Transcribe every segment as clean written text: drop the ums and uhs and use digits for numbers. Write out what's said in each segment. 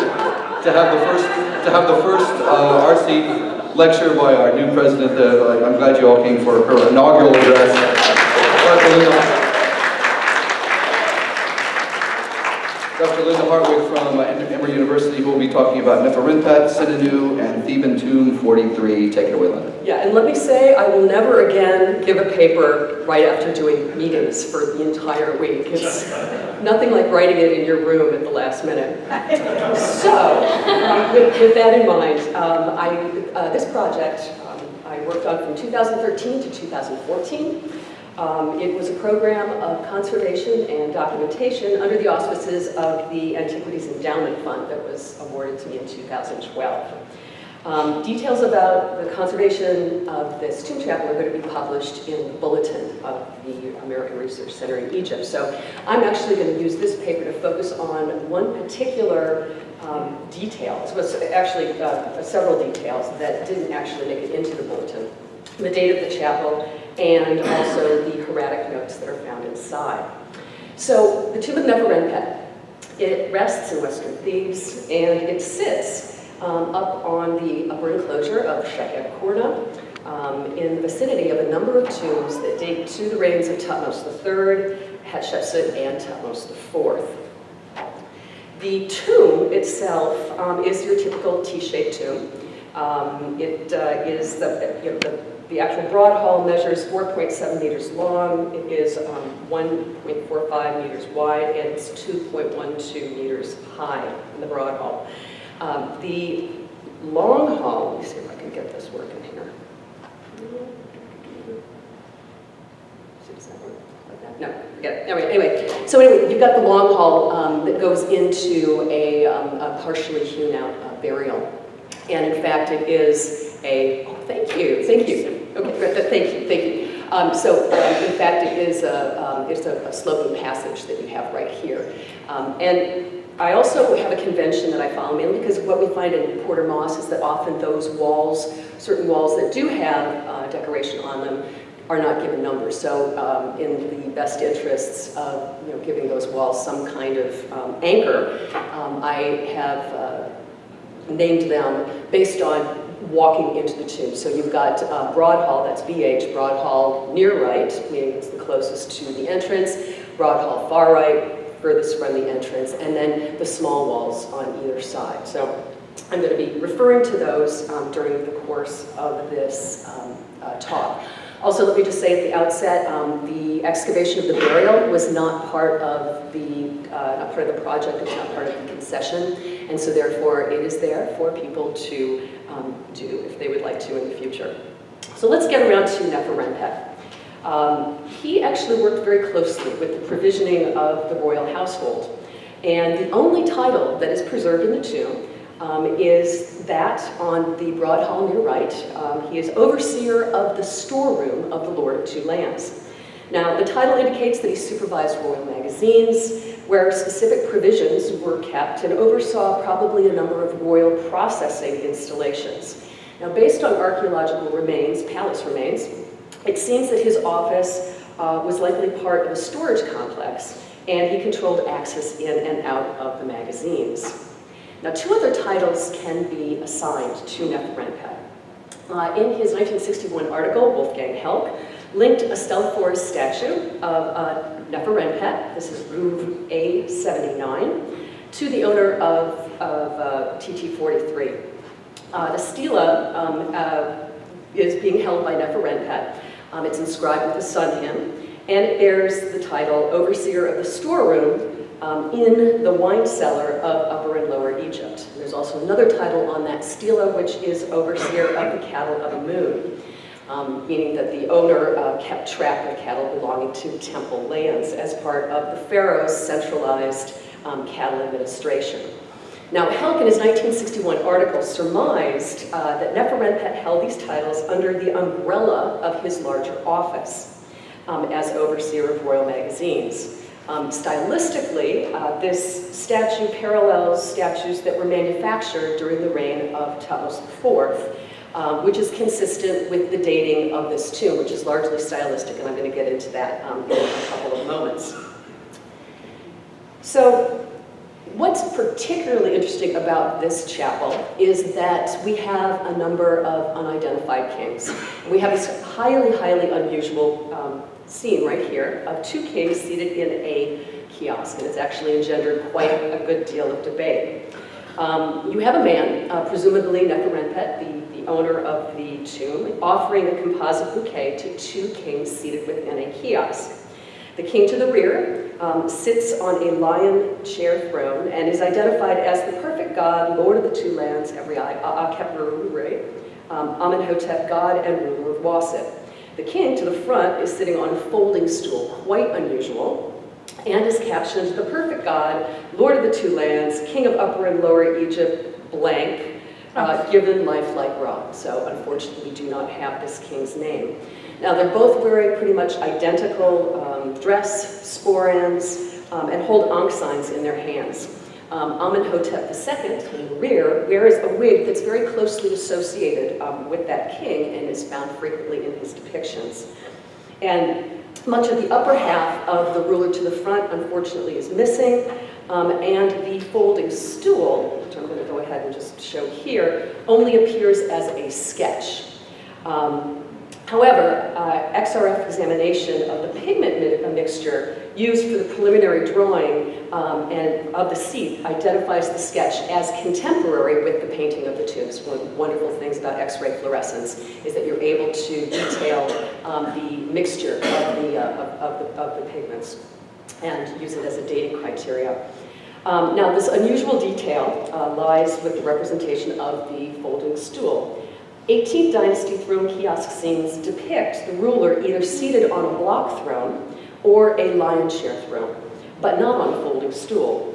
to have the first RC lecture by our new president. I'm glad you all came for her inaugural address. Dr. Melinda Hartwig from Emory University, who will be talking about Neferrenpet, Senenu, and Theban Tomb 43. Take it away, Linda. Yeah, and let me say, I will never again give a paper right after doing meetings for the entire week. It's nothing like writing it in your room at the last minute. So, with that in mind, this project I worked on from 2013 to 2014. It was a program of conservation and documentation under the auspices of the Antiquities Endowment Fund that was awarded to me in 2012. Details about the conservation of this tomb chapel are going to be published in the bulletin of the American Research Center in Egypt. So I'm actually going to use this paper to focus on one particular detail. It was actually several details that didn't actually make it into the bulletin. The date of the chapel, and also the Heretic notes that are found inside. So the tomb of Neferrenpet, it rests in western Thebes, and it sits up on the upper enclosure of Sheket Kurna, in the vicinity of a number of tombs that date to the reigns of Thutmose III, Hatshepsut, and Thutmose IV. The tomb itself is your typical T-shaped tomb. It is the actual broad hall measures 4.7 meters long. It is 1.45 meters wide, and it's 2.12 meters high in the broad hall. The long hall, let me see if I can get this working here. Does that work like that? No, forget it. Anyway, so you've got the long hall that goes into a partially hewn out burial. And in fact, it is a, thank you. Okay, thank you. In fact, it is it's a sloping passage that you have right here. And I also have a convention that I follow, mainly because what we find in Porter Moss is that often those walls, certain walls that do have decoration on them, are not given numbers. So in the best interests of giving those walls some kind of anchor, I have named them based on walking into the tomb. So you've got Broad Hall, that's BH, Broad Hall near right, meaning it's the closest to the entrance, Broad Hall far right, furthest from the entrance, and then the small walls on either side. So I'm going to be referring to those during the course of this talk. Also, let me just say at the outset, the excavation of the burial was not part of the project. It was not part of the concession, and so therefore it is there for people to do if they would like to in the future. So let's get around to Neferrenpet. He actually worked very closely with the provisioning of the royal household, and the only title that is preserved in the tomb is that on the broad hall near right. He is overseer of the storeroom of the Lord of Two Lands. Now, the title indicates that he supervised royal magazines, where specific provisions were kept, and oversaw probably a number of royal processing installations. Now, based on archaeological remains, palace remains, it seems that his office was likely part of a storage complex, and he controlled access in and out of the magazines. Now, two other titles can be assigned to Neferrenpet. In his 1961 article, Wolfgang Helck linked a Stelliforus statue of Neferrenpet, this is Louvre A79, to the owner of TT43. The stela is being held by Neferrenpet. It's inscribed with the sun hymn, and it bears the title Overseer of the Storeroom in the wine cellar of Upper and Lower Egypt. And there's also another title on that stela, which is Overseer of the Cattle of Amun, meaning that the owner kept track of cattle belonging to temple lands as part of the pharaoh's centralized cattle administration. Now, Helck in his 1961 article surmised that Neferrenpet held these titles under the umbrella of his larger office as overseer of royal magazines. Stylistically, this statue parallels statues that were manufactured during the reign of Thutmose IV, which is consistent with the dating of this tomb, which is largely stylistic, and I'm going to get into that in a couple of moments. So, What's particularly interesting about this chapel is that we have a number of unidentified kings. We have this highly, highly unusual scene right here of two kings seated in a kiosk, and it's actually engendered quite a good deal of debate. You have a man, presumably Neferrenpet, the owner of the tomb, offering a composite bouquet to two kings seated within a kiosk. The king to the rear sits on a lion chair throne and is identified as the perfect god, lord of the two lands, every eye, Amenhotep, god and ruler of Wasit. The king to the front is sitting on a folding stool, quite unusual, and is captioned, the perfect god, lord of the two lands, king of Upper and Lower Egypt, blank, given life like Ra. So unfortunately, we do not have this king's name. Now, they're both wearing pretty much identical dress, sporans, and hold Ankh signs in their hands. Amenhotep II, in the rear, wears a wig that's very closely associated with that king and is found frequently in his depictions. And much of the upper half of the ruler to the front, unfortunately, is missing, and the folding stool, which I'm going to go ahead and just show here, only appears as a sketch. However, XRF examination of the pigment mixture used for the preliminary drawing and of the seat identifies the sketch as contemporary with the painting of the tombs. One of the wonderful things about X-ray fluorescence is that you're able to detail the mixture of the pigments and use it as a dating criteria. Now, this unusual detail lies with the representation of the folding stool. 18th dynasty throne kiosk scenes depict the ruler either seated on a block throne or a lion chair throne, but not on a folding stool.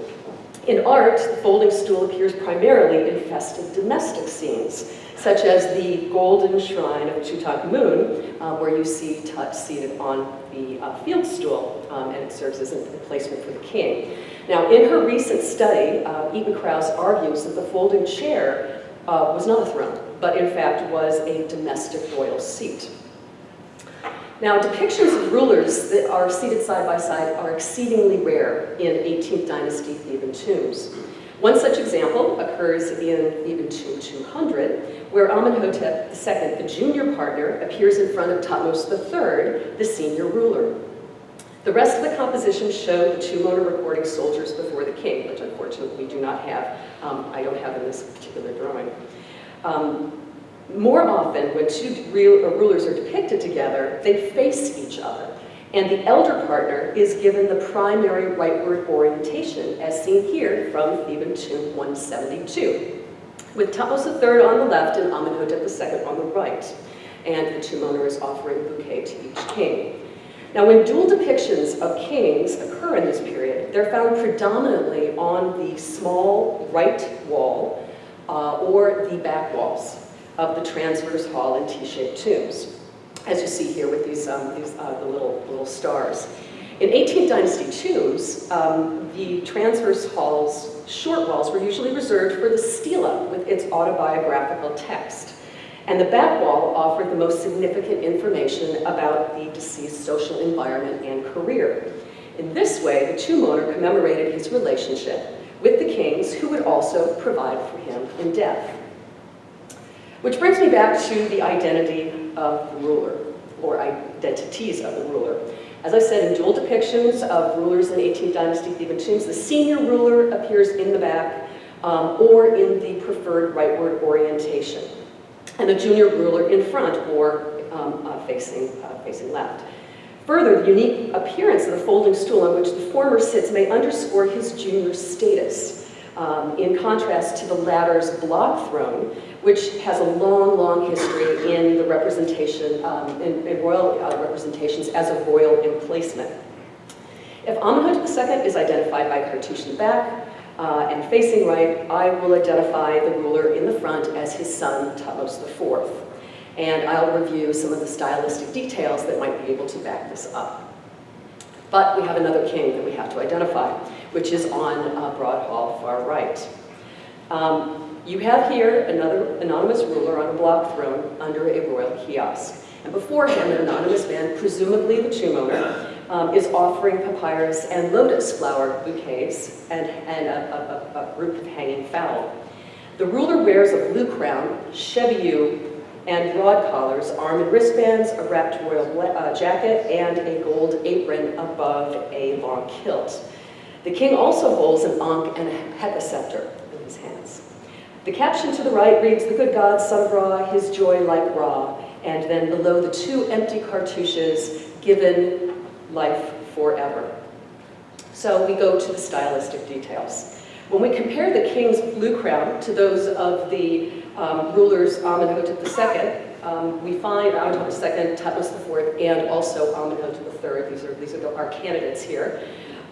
In art, the folding stool appears primarily in festive domestic scenes, such as the golden shrine of Tutankhamun, where you see Tut seated on the field stool, and it serves as a placement for the king. Now, in her recent study, Eaton Krause argues that the folding chair was not a throne, but in fact was a domestic royal seat. Now, depictions of rulers that are seated side by side are exceedingly rare in 18th dynasty Theban tombs. One such example occurs in Theban tomb 200, where Amenhotep II, the junior partner, appears in front of Thutmose III, the senior ruler. The rest of the composition show the tomb owner recording soldiers before the king, which unfortunately we do not have. I don't have in this particular drawing. More often, when two rulers are depicted together, they face each other, and the elder partner is given the primary rightward orientation, as seen here from Theban tomb 172, with Thutmose III on the left and Amenhotep II on the right, and the tomb owner is offering a bouquet to each king. Now, when dual depictions of kings occur in this period, they're found predominantly on the small right wall or the back walls of the transverse hall and T-shaped tombs, as you see here with these the little stars. In 18th dynasty tombs, the transverse hall's short walls were usually reserved for the stela with its autobiographical text, and the back wall offered the most significant information about the deceased's social environment and career. In this way, the tomb owner commemorated his relationship with the kings who would also provide for him in death. Which brings me back to the identity of the ruler, or identities of the ruler. As I said, in dual depictions of rulers in 18th dynasty Theban tombs, the senior ruler appears in the back or in the preferred rightward orientation, and the junior ruler in front or facing left. Further, the unique appearance of the folding stool on which the former sits may underscore his junior status, in contrast to the latter's block throne, which has a long, long history in the representation, in royal representations as a royal emplacement. If Amenhotep II is identified by Cartesian back and facing right, I will identify the ruler in the front as his son, Thutmose IV. And I'll review some of the stylistic details that might be able to back this up. But we have another king that we have to identify, which is on Broad Hall, far right. You have here another anonymous ruler on a block throne under a royal kiosk. And before him, an anonymous man, presumably the tomb owner, is offering papyrus and lotus flower bouquets and a group of hanging fowl. The ruler wears a blue crown, cheviu, and broad collars, arm and wristbands, a wrapped royal jacket, and a gold apron above a long kilt. The king also holds an ankh and a hecacepter in his hands. The caption to the right reads, "The good God, son of Ra, his joy like Ra," and then below the two empty cartouches, "Given life forever." So we go to the stylistic details. When we compare the king's blue crown to those of the rulers Amenhotep II, we find Amenhotep II, Thutmose IV, and also Amenhotep III. These are our candidates here.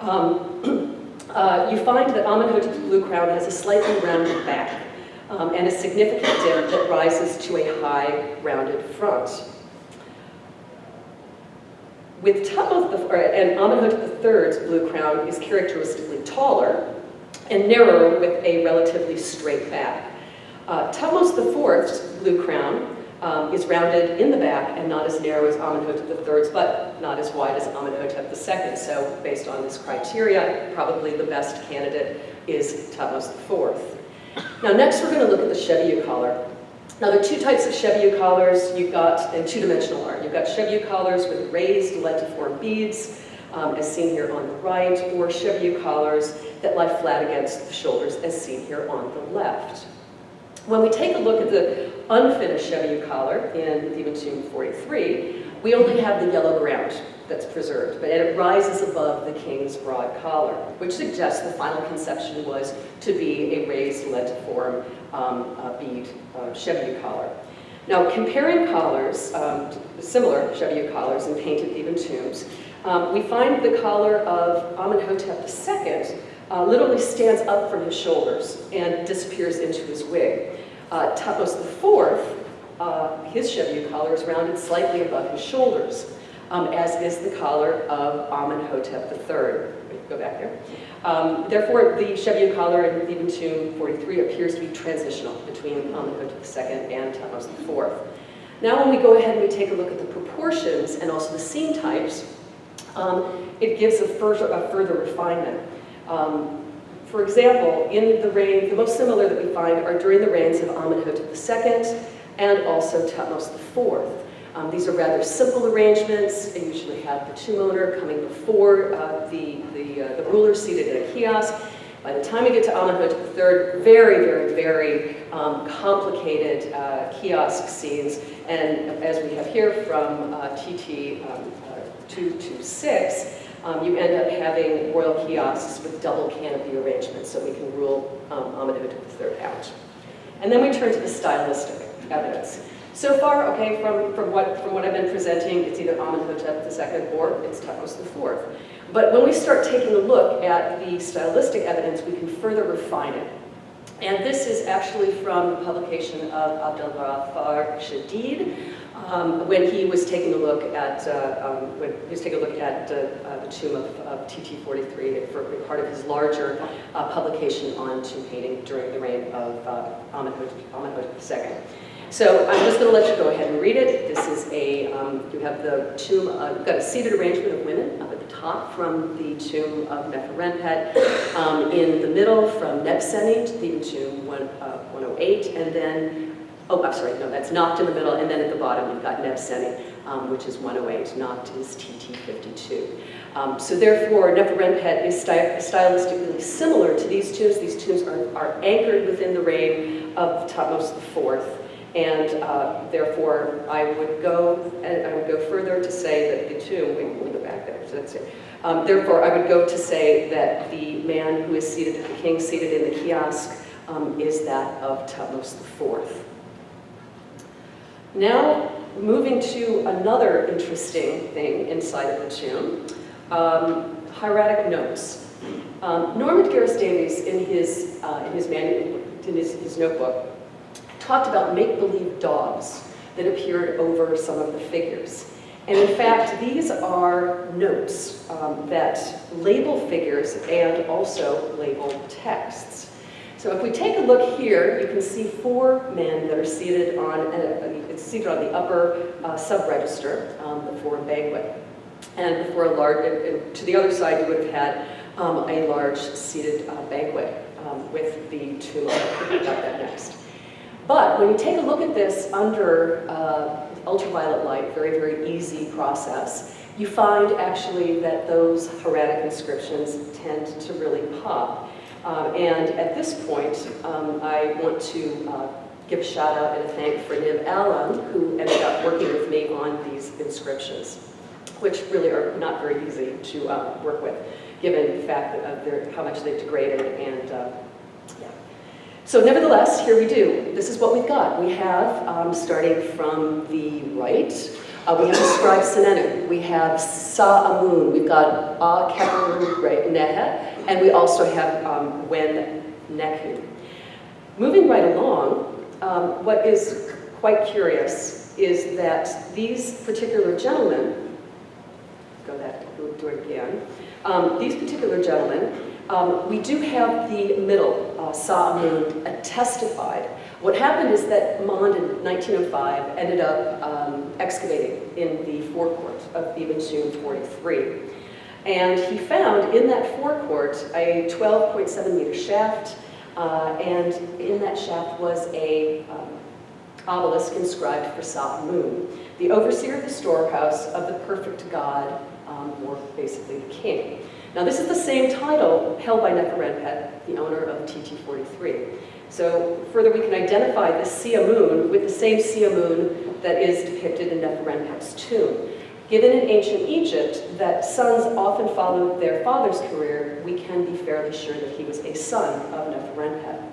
You find that Amenhotep's blue crown has a slightly rounded back and a significant dip that rises to a high, rounded front. With and Amenhotep III's blue crown is characteristically taller and narrower with a relatively straight back. Thutmose IV's blue crown is rounded in the back and not as narrow as Amenhotep III's, but not as wide as Amenhotep II. So based on this criteria, probably the best candidate is Thutmose IV. Now next we're going to look at the cheviu collar. Now there are two types of cheviu collars you've got in two-dimensional art. You've got cheviu collars with raised lentiform beads, as seen here on the right, or cheviu collars that lie flat against the shoulders, as seen here on the left. When we take a look at the unfinished cheviu collar in Theban tomb 43, we only have the yellow ground that's preserved, but it rises above the king's broad collar, which suggests the final conception was to be a raised lentiform bead cheviu collar. Now, comparing collars, similar cheviu collars in painted Theban tombs, we find the collar of Amenhotep II literally stands up from his shoulders and disappears into his wig. Thutmose IV, his cheviu collar is rounded slightly above his shoulders, as is the collar of Amenhotep III. Go back there. Therefore, the cheviu collar in Theban tomb 43 appears to be transitional between Amenhotep II and Thutmose IV. Now, when we go ahead and we take a look at the proportions and also the scene types, it gives a further refinement. For example, in the reign, the most similar that we find are during the reigns of Amenhotep II and also Thutmose IV. These are rather simple arrangements. They usually have the tomb owner coming before the ruler seated in a kiosk. By the time we get to Amenhotep III, very complicated kiosk scenes. And as we have here from TT 226, you end up having royal kiosks with double canopy arrangements, so we can rule Amenhotep III out. And then we turn to the stylistic evidence. So far, okay, from what I've been presenting, it's either Amenhotep II or it's Thutmose IV. But when we start taking a look at the stylistic evidence, we can further refine it. And this is actually from the publication of Abdelghafar Shadid, when he was taking a look at the tomb of TT43 for part of his larger publication on tomb painting during the reign of Amenhotep II. So I'm just going to let you go ahead and read it. This is you have the tomb, you've got a seated arrangement of women up at the top from the tomb of Neferrenpet, in the middle from Nebseni to the tomb 108, and then, oh, I'm sorry, no, that's Noct in the middle, and then at the bottom you've got Nebseni, which is 108, Noct is TT52. So therefore, Neferrenpet is stylistically similar to these tombs. These tombs are anchored within the reign of Thutmose IV. And therefore, I would go further to say that the tomb, we go back there, so that's it. Therefore, I would go to say that the man who is seated, the king seated in the kiosk, is that of Thutmose IV. Now, moving to another interesting thing inside of the tomb, hieratic notes. Norman Garris Davies, in his notebook, talked about make-believe dogs that appeared over some of the figures. And in fact, these are notes that label figures and also label texts. So if we take a look here, you can see four men that are seated on the upper sub-register, the forum banquet. And before a large, and to the other side, you would have had a large seated banquet with the tomb. We got that next. But when you take a look at this under ultraviolet light, very, very easy process, you find actually that those Heretic inscriptions tend to really pop. And at this point, I want to give a shout out and a thank for Niv Allen, who ended up working with me on these inscriptions, which really are not very easy to work with, given the fact that how much they've degraded and yeah. So nevertheless, here we do. This is what we've got. We have, starting from the right, we have the scribe Senenu. We have Sa-Amun. We've got A-Keperu Nehe, and we also have Wen Neku. Moving right along, what is quite curious is that these particular gentlemen, do it again, these particular gentlemen, we do have the middle, Sa-Amun, testified. What happened is that Mond in 1905 ended up excavating in the forecourt of Theban tomb 43. And he found in that forecourt a 12.7 meter shaft, and in that shaft was a obelisk inscribed for Sa-Amun, the overseer of the storehouse of the perfect God, or basically the king. Now this is the same title held by Neferrenpet, the owner of TT43. So further we can identify this Sa-Amun with the same Sa-Amun that is depicted in Neferrenpet's tomb. Given in ancient Egypt that sons often followed their father's career, we can be fairly sure that he was a son of Neferrenpet.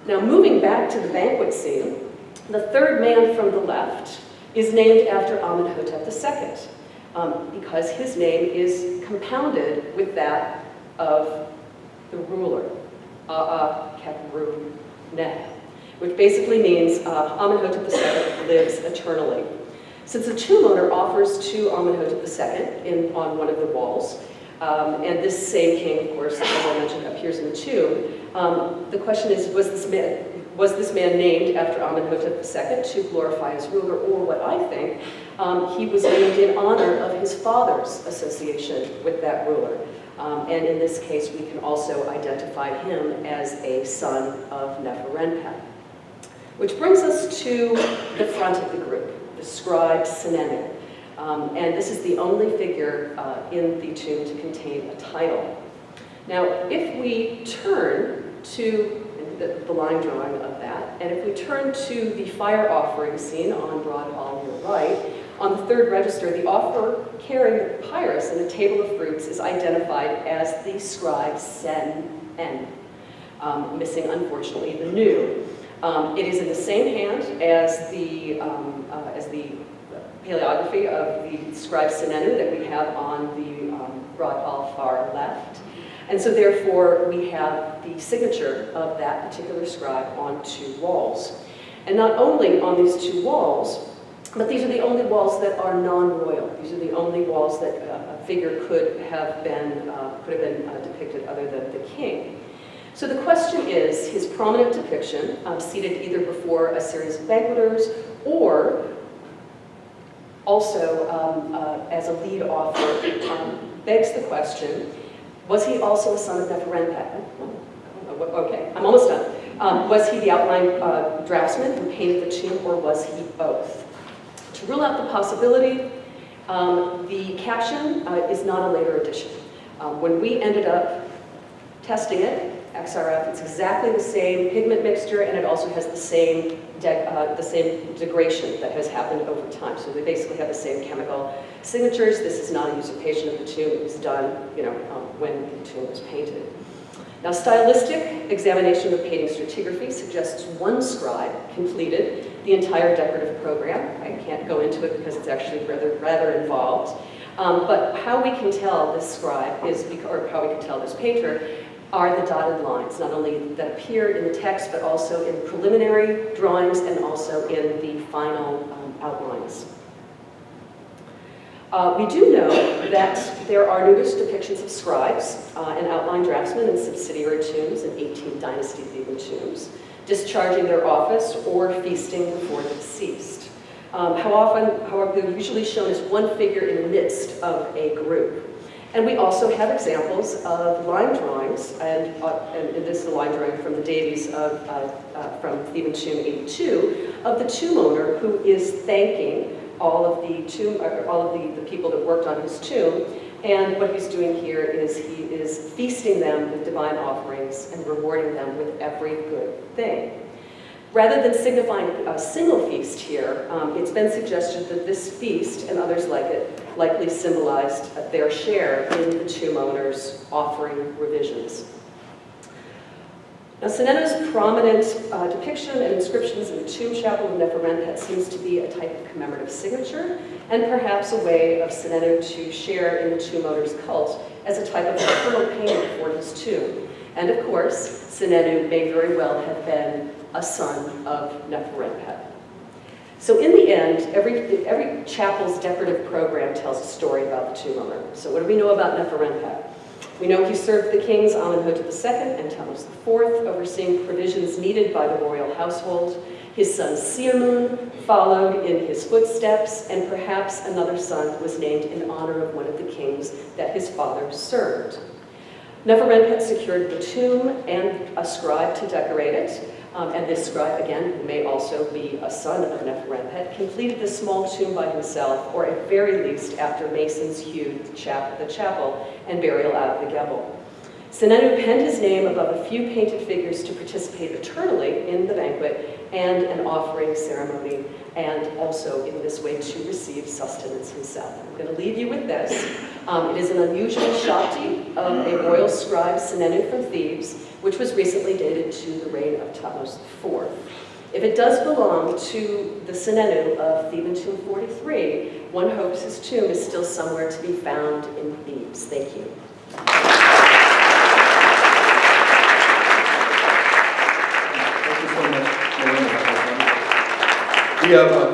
Now moving back to the banquet scene, the third man from the left is named after Amenhotep II. Because his name is compounded with that of the ruler, Keperu Neh, which basically means Amenhotep II lives eternally. Since the tomb owner offers to Amenhotep II on one of the walls, and this same king, of course, as I mentioned, appears in the tomb, the question is, was this man named after Amenhotep II to glorify his ruler, or what I think, he was named in honor of his father's association with that ruler. And in this case, we can also identify him as a son of Neferrenpet. Which brings us to the front of the group, the scribe Senenu. And this is the only figure in the tomb to contain a title. Now, if we turn to the line drawing of that, and if we turn to the fire offering scene on Broad Hall on your right, on the third register, the offerer carrying the papyrus and a table of fruits is identified as the scribe Senenu, missing, unfortunately, the nu. It is in the same hand as the paleography of the scribe Senenu that we have on the Broad Hall far left. And so therefore, we have the signature of that particular scribe on two walls. And not only on these two walls, but these are the only walls that are non-royal. These are the only walls that a figure could have been depicted other than the king. So the question is, his prominent depiction, seated either before a series of banqueters or also as a lead author, begs the question, was he also a son of Neferrenpet? Okay, I'm almost done. Was he the outline draftsman who painted the tomb, or was he both? To rule out the possibility, the caption is not a later addition. When we ended up testing it, XRF, it's exactly the same pigment mixture, and it also has the same degradation that has happened over time. So they basically have the same chemical signatures. This is not a usurpation of the tomb. It was done, when the tomb was painted. Now, stylistic examination of painting stratigraphy suggests one scribe completed the entire decorative program. I can't go into it because it's actually rather involved. But how we can tell this scribe or how we can tell this painter are the dotted lines, not only that appear in the text, but also in preliminary drawings and also in the final outlines. We do know that there are numerous depictions of scribes and outline draftsmen in subsidiary tombs in 18th dynasty Theban tombs, discharging their office or feasting before the deceased. However, they're usually shown as one figure in the midst of a group. And we also have examples of line drawings, and this is a line drawing from the Davies from Theban tomb 82, of the tomb owner who is thanking all of the people that worked on his tomb. And what he's doing here is he is feasting them with divine offerings and rewarding them with every good thing. Rather than signifying a single feast here, it's been suggested that this feast and others like it likely symbolized their share in the tomb owner's offering revisions. Now, Senenu's prominent depiction and inscriptions in the tomb chapel of Neferrenpet seems to be a type of commemorative signature, and perhaps a way of Senenu to share in the tomb owner's cult as a type of eternal payment for his tomb. And of course, Senenu may very well have been a son of Neferrenpet. So in the end, every chapel's decorative program tells a story about the tomb owner. So what do we know about Neferrenpet? We know he served the kings Amenhotep II and Thutmose IV, overseeing provisions needed by the royal household. His son Seamun followed in his footsteps, and perhaps another son was named in honor of one of the kings that his father served. Neferrenpet secured the tomb and a scribe to decorate it. And this scribe, again, who may also be a son of Neferrenpet, completed the small tomb by himself, or at very least after masons hewed the chapel and burial out of the Gebel. Senenu penned his name above a few painted figures to participate eternally in the banquet and an offering ceremony, and also in this way to receive sustenance himself. I'm going to leave you with this. It is an unusual shakti of a royal scribe, Senenu from Thebes, which was recently dated to the reign of Thutmose IV. If it does belong to the Senenu of Theban tomb 43, one hopes his tomb is still somewhere to be found in Thebes. Thank you. Thank you so much, Melinda. We have quite